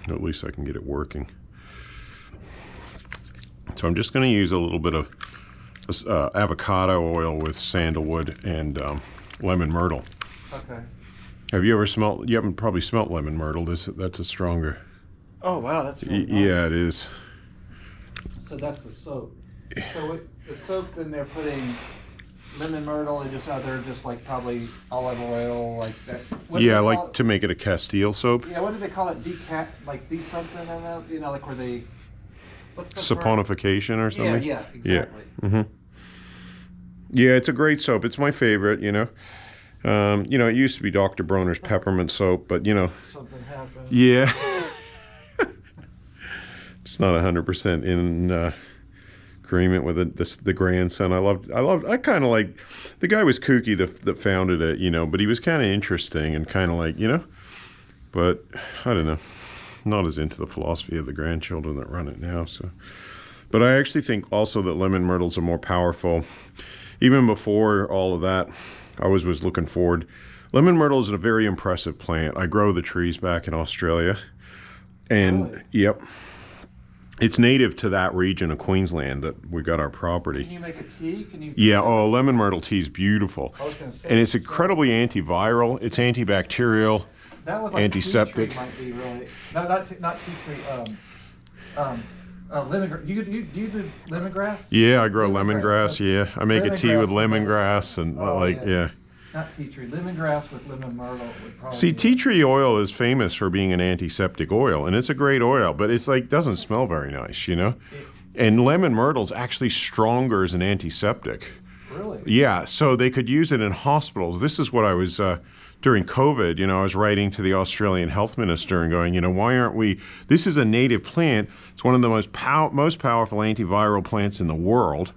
At least I can get it working. So I'm just going to use a little bit of avocado oil with sandalwood and lemon myrtle. Okay. Have you ever smelled? You haven't probably smelt lemon myrtle. That's a stronger. Oh wow, that's really nice. Yeah, it is. So that's the soap. So the soap, then they're putting lemon myrtle and just other, just like probably olive oil, like that. Yeah, like to make it a Castile soap. Yeah, what do they call it? Like something, you know, like where they. What's the saponification or something? Yeah, exactly. Yeah. Mm-hmm. Yeah, it's a great soap. It's my favorite, you know. It used to be Dr. Bronner's peppermint soap, but, you know. Something happened. Yeah. It's not 100% in agreement with the grandson. I kind of like, the guy was kooky that founded it, you know, but he was kind of interesting and kind of like, you know. But, I don't know. Not as into the philosophy of the grandchildren that run it now. So, but I actually think also that lemon myrtles are more powerful. Even before all of that, I was looking forward. Lemon myrtle is a very impressive plant. I grow the trees back in Australia, and really? Yep, it's native to that region of Queensland that we got our property. Can you make a tea? Can you? Yeah. Oh, lemon myrtle tea is beautiful. I was gonna say, and it's incredibly antiviral. It's antibacterial. That with like antiseptic. Tea tree might be really not tea tree. Lemongrass. Do you do lemongrass? Yeah, I grow lemongrass. Yeah, I make a tea with lemongrass and yeah. Not tea tree. Lemongrass with lemon myrtle would probably. See, tea tree oil is famous for being an antiseptic oil, and it's a great oil, but it's like doesn't smell very nice, you know. And lemon myrtle's actually stronger as an antiseptic. Really? Yeah, so they could use it in hospitals. This is what I was. During COVID, you know, I was writing to the Australian health minister and going, you know, why aren't we, this is a native plant. It's one of the most powerful antiviral plants in the world,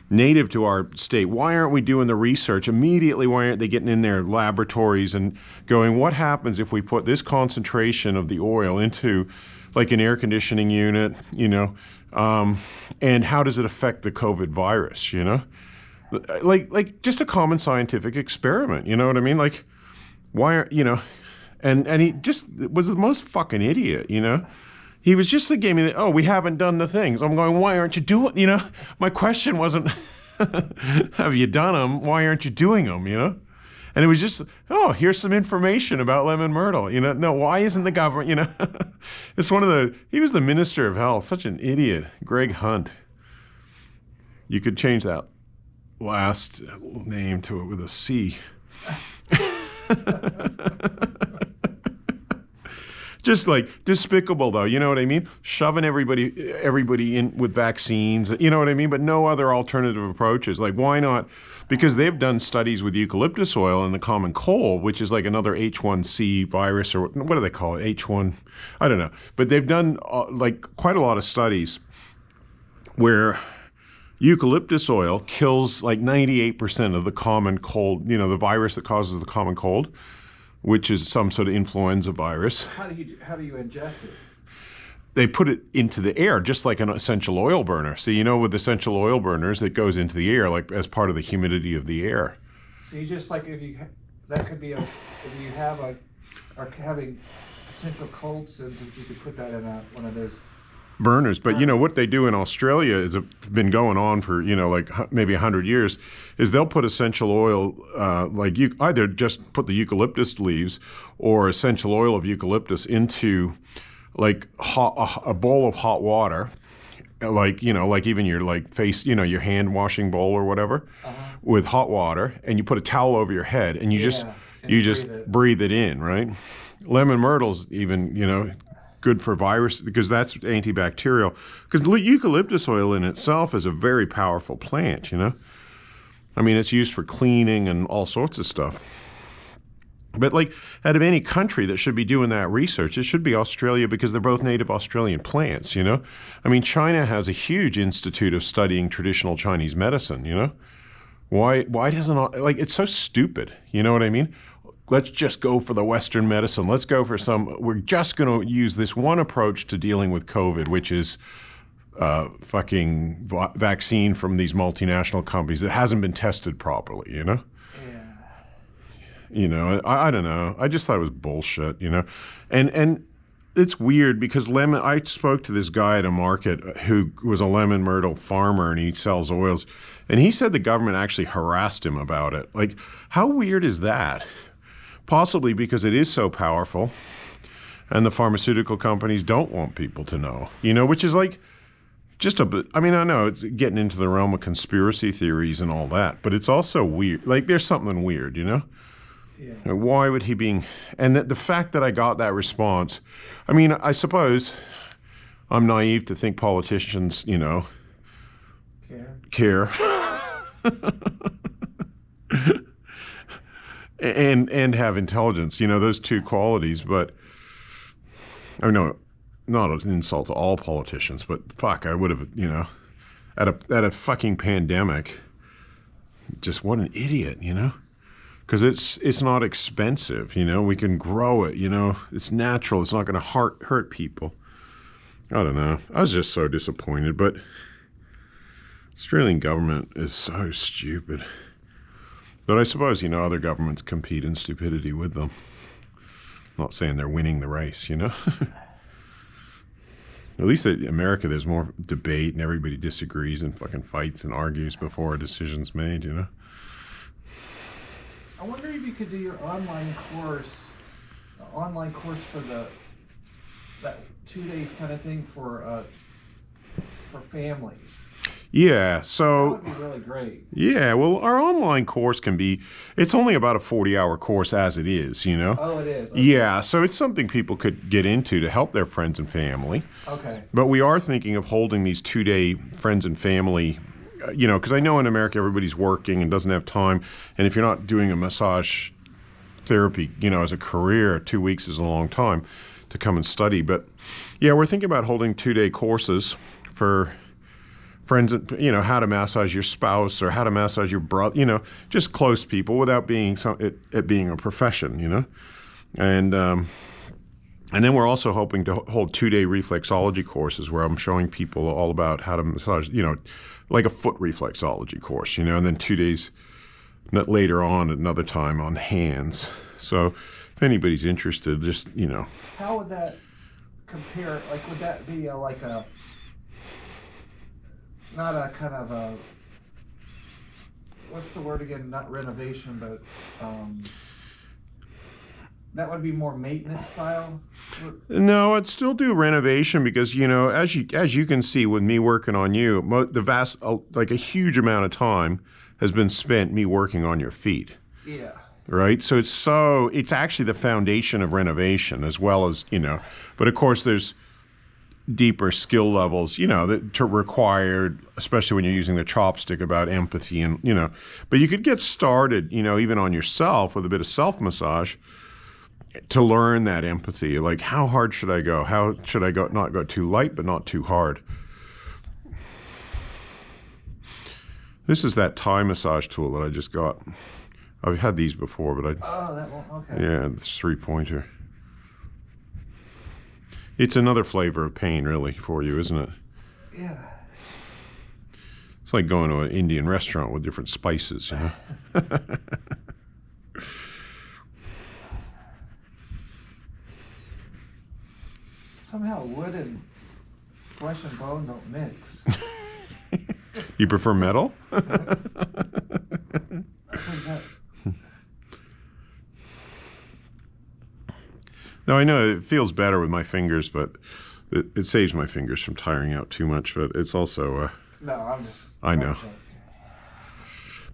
native to our state. Why aren't we doing the research immediately? Why aren't they getting in their laboratories and going, what happens if we put this concentration of the oil into like an air conditioning unit, you know, and how does it affect the COVID virus, you know? Like just a common scientific experiment, you know what I mean? Like, why are, you know, and he just was the most fucking idiot, you know? He was just like, gave me the, we haven't done the things. I'm going, why aren't you doing, you know? My question wasn't, have you done them? Why aren't you doing them, you know? And it was just, here's some information about lemon myrtle, you know? No, why isn't the government, you know? It's he was the Minister of Health, such an idiot, Greg Hunt. You could change that last name to it with a C. Just like despicable though, you know what I mean? Shoving everybody in with vaccines, you know what I mean? But no other alternative approaches. Like why not? Because they've done studies with eucalyptus oil and the common cold, which is like another H1C virus, or what do they call it? H1, I don't know. But they've done like quite a lot of studies where eucalyptus oil kills like 98% of the common cold, you know, the virus that causes the common cold, which is some sort of influenza virus. How do you ingest it? They put it into the air, just like an essential oil burner. So, you know, with essential oil burners, it goes into the air, like as part of the humidity of the air. So you just like, if you have are having potential cold symptoms, you could put that in one of those burners. But you know what they do in Australia is been going on for, you know, like maybe 100 years, is they'll put essential oil, like you either just put the eucalyptus leaves or essential oil of eucalyptus into like a bowl of hot water, like, you know, like even your like face, you know, your hand washing bowl or whatever, with hot water, and you put a towel over your head and you just breathe it in, right? Lemon myrtle's even, you know, good for virus because that's antibacterial. Because eucalyptus oil in itself is a very powerful plant, you know? I mean, it's used for cleaning and all sorts of stuff. But like out of any country that should be doing that research, it should be Australia because they're both native Australian plants, you know? I mean, China has a huge institute of studying traditional Chinese medicine, you know? Why doesn't, like, it's so stupid, you know what I mean? Let's just go for the Western medicine. Let's go for we're just going to use this one approach to dealing with COVID, which is fucking vaccine from these multinational companies that hasn't been tested properly, you know? Yeah. You know, I don't know. I just thought it was bullshit, you know? And it's weird because lemon. I spoke to this guy at a market who was a lemon myrtle farmer, and he sells oils, and he said the government actually harassed him about it. Like, how weird is that? Possibly because it is so powerful, and the pharmaceutical companies don't want people to know. Which is like just a bit. I mean, I know it's getting into the realm of conspiracy theories and all that, but it's also weird. Like, there's something weird, Yeah. Why would he be? And the fact that I got that response, I mean, I suppose I'm naive to think politicians, care. and have intelligence, those two qualities. But I know, not an insult to all politicians, but fuck, I would have, at a fucking pandemic, just what an idiot, Because it's not expensive, we can grow it, it's natural, it's not going to hurt people. I don't know. I was just so disappointed, but Australian government is so stupid. But I suppose, other governments compete in stupidity with them. I'm not saying they're winning the race, At least in America, there's more debate and everybody disagrees and fucking fights and argues before a decision's made, I wonder if you could do your online course for that 2-day kind of thing for families. Yeah, so That would be really great. Yeah, well, our online course it's only about a 40-hour course as it is, Oh, it is? Okay. Yeah, so it's something people could get into to help their friends and family. Okay. But we are thinking of holding these 2-day friends and family, because I know in America everybody's working and doesn't have time. And if you're not doing a massage therapy, as a career, 2 weeks is a long time to come and study. But yeah, we're thinking about holding 2-day courses for friends, how to massage your spouse or how to massage your brother, just close people without being it being a profession, And then we're also hoping to hold 2-day reflexology courses where I'm showing people all about how to massage, like a foot reflexology course, and then 2 days later on, another time on hands. So if anybody's interested, just, How would that compare? Like, would that be not a kind of a, what's the word again? Not renovation, but that would be more maintenance style? No, I'd still do renovation because, as you can see with me working on you, a huge amount of time has been spent me working on your feet. Yeah. Right? So it's actually the foundation of renovation as well as, but of course there's deeper skill levels, that are required, especially when you're using the chopstick, about empathy and, but you could get started, even on yourself with a bit of self-massage to learn that empathy. Like, how hard should I go? How should I not go too light, but not too hard? This is that Thai massage tool that I just got. I've had these before, but Oh, that one, okay. yeah, it's 3-pointer. It's another flavor of pain, really, for you, isn't it? Yeah. It's like going to an Indian restaurant with different spices, Somehow wood and flesh and bone don't mix. You prefer metal? I think that, No, I know it feels better with my fingers, but it saves my fingers from tiring out too much. But it's also, no, I'm just. I know.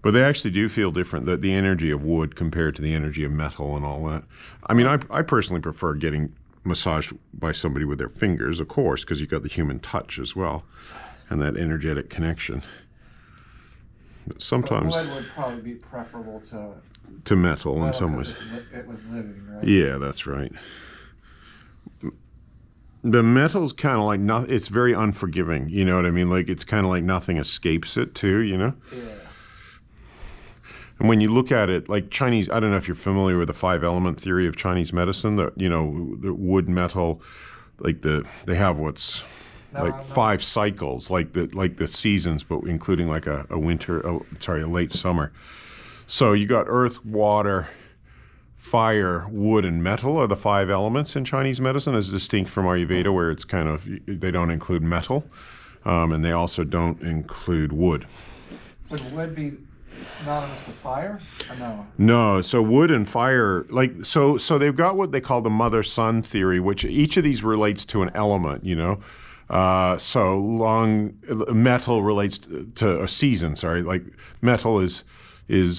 But they actually do feel different. The energy of wood compared to the energy of metal and all that. I mean, I personally prefer getting massaged by somebody with their fingers, of course, because you've got the human touch as well, and that energetic connection. But sometimes But wood would probably be preferable to metal in some ways. It was living, right? Yeah, that's right. The metal's kind of like nothing. It's very unforgiving. You know what I mean? Like, it's kind of like nothing escapes it too. Yeah. And when you look at it, like Chinese, I don't know if you're familiar with the 5-element theory of Chinese medicine. That the wood, metal, they have what's like 5 cycles, like the seasons, but including like a late summer. So you got earth, water, fire, wood, and metal are the 5 elements in Chinese medicine, as distinct from Ayurveda, where it's kind of, they don't include metal, and they also don't include wood. Would wood be synonymous with fire, or no? No, so wood and fire, so they've got what they call the mother-son theory, which each of these relates to an element, metal relates to a season, sorry, like metal is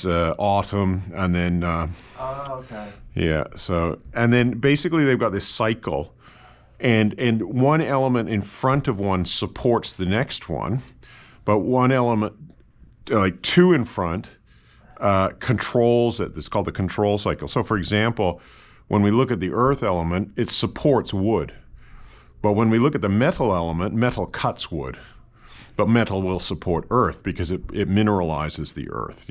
autumn, and then okay. yeah, so and then basically they've got this cycle, and one element in front of one supports the next one, but one element, like 2 in front, controls it. It's called the control cycle. So for example, when we look at the earth element, it supports wood. But when we look at the metal element, metal cuts wood. But metal will support earth because it mineralizes the earth,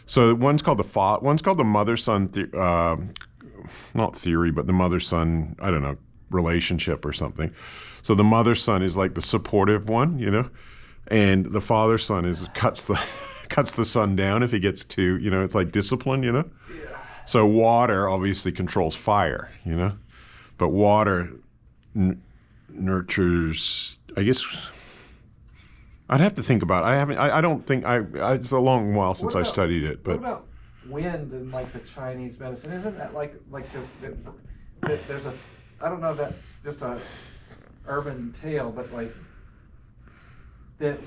So one's called the mother-son, not theory, but the mother-son, I don't know, relationship or something. So the mother-son is like the supportive one, and the father-son cuts the son down if he gets too, it's like discipline, Yeah. So water obviously controls fire, but water nurtures, I guess. I'd have to think about it. I don't think it's a long while since I studied it. But what about wind in like the Chinese medicine? Isn't that like there's a, I don't know if that's just a urban tale, but like that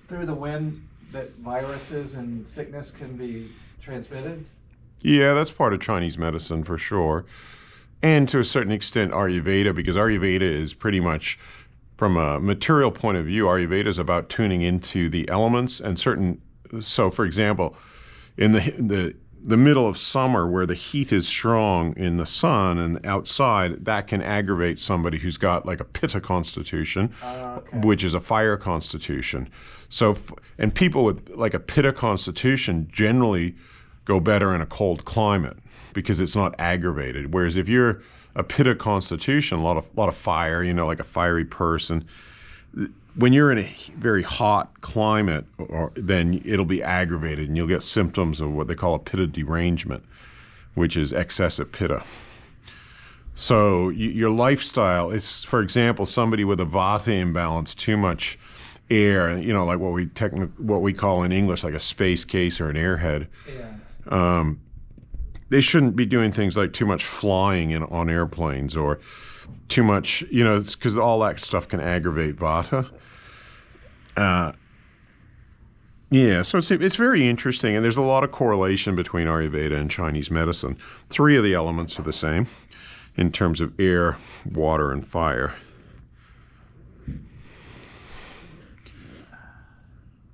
through the wind that viruses and sickness can be transmitted? Yeah, that's part of Chinese medicine for sure. And to a certain extent Ayurveda, because Ayurveda is pretty much, from a material point of view, Ayurveda is about tuning into the elements and certain. So, for example, in the middle of summer, where the heat is strong in the sun and outside, that can aggravate somebody who's got like a Pitta constitution, Okay. which is a fire constitution. So, and people with like a Pitta constitution generally go better in a cold climate because it's not aggravated. Whereas if you're a Pitta constitution, a lot of fire, like a fiery person, when you're in a very hot climate, then it'll be aggravated and you'll get symptoms of what they call a Pitta derangement, which is excessive Pitta. So your lifestyle is, for example, somebody with a Vata imbalance, too much air, like what we call in English like a space case or an airhead. Yeah. They shouldn't be doing things like too much flying on airplanes or too much, because all that stuff can aggravate Vata. Yeah, so it's very interesting, and there's a lot of correlation between Ayurveda and Chinese medicine. 3 of the elements are the same in terms of air, water, and fire.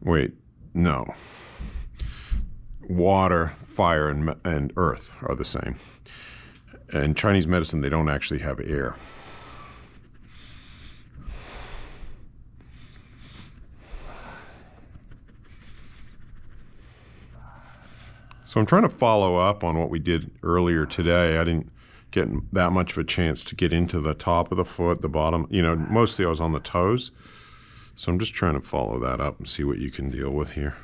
Wait, no. Water, fire, and earth are the same. In Chinese medicine, they don't actually have air. So I'm trying to follow up on what we did earlier today. I didn't get that much of a chance to get into the top of the foot, the bottom. Mostly I was on the toes. So I'm just trying to follow that up and see what you can deal with here.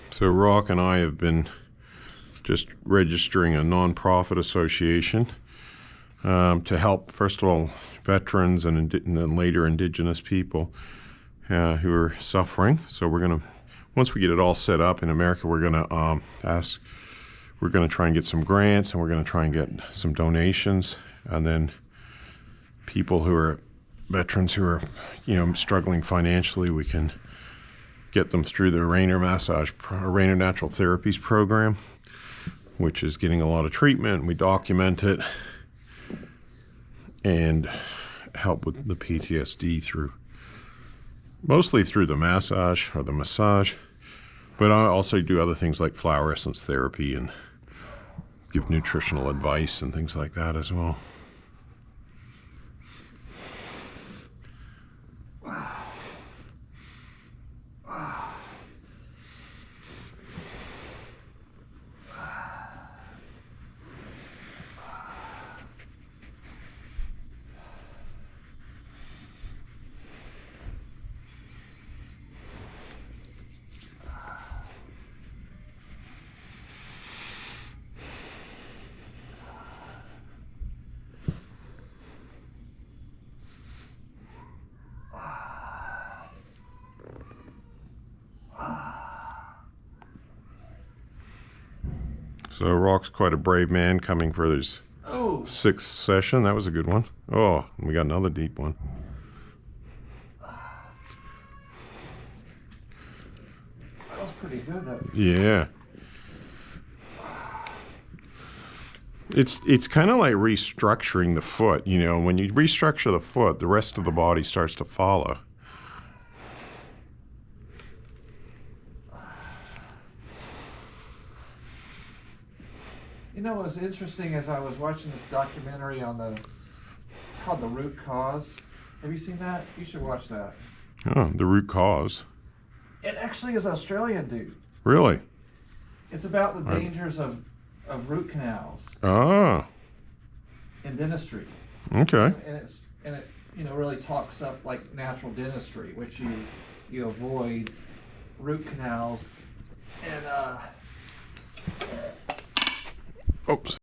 So Rock and I have been just registering a nonprofit association to help, first of all, veterans and then later Indigenous people who are suffering. So we're going to, once we get it all set up in America, we're going to we're going to try and get some grants, and we're going to try and get some donations, and then people who are veterans who are, struggling financially, we can get them through the Raynor Massage, Raynor Natural Therapies program, which is getting a lot of treatment. We document it and help with the PTSD mostly through the massage or the massage, but I also do other things like flower essence therapy and give nutritional advice and things like that as well. So Rock's quite a brave man coming for his Oh, 6th session. That was a good one. Oh, we got another deep one. that was pretty good. That was, Yeah. It's kind of like restructuring the foot. You know, when you restructure the foot, the rest of the body starts to follow. You know, what was interesting as I was watching this documentary on it's called The Root Cause. Have you seen that? You should watch that. Oh, the root cause. It actually is an Australian dude. Really? It's about the dangers of root canals Ah, in dentistry. okay. And it really talks up like natural dentistry, which you avoid root canals and Oops.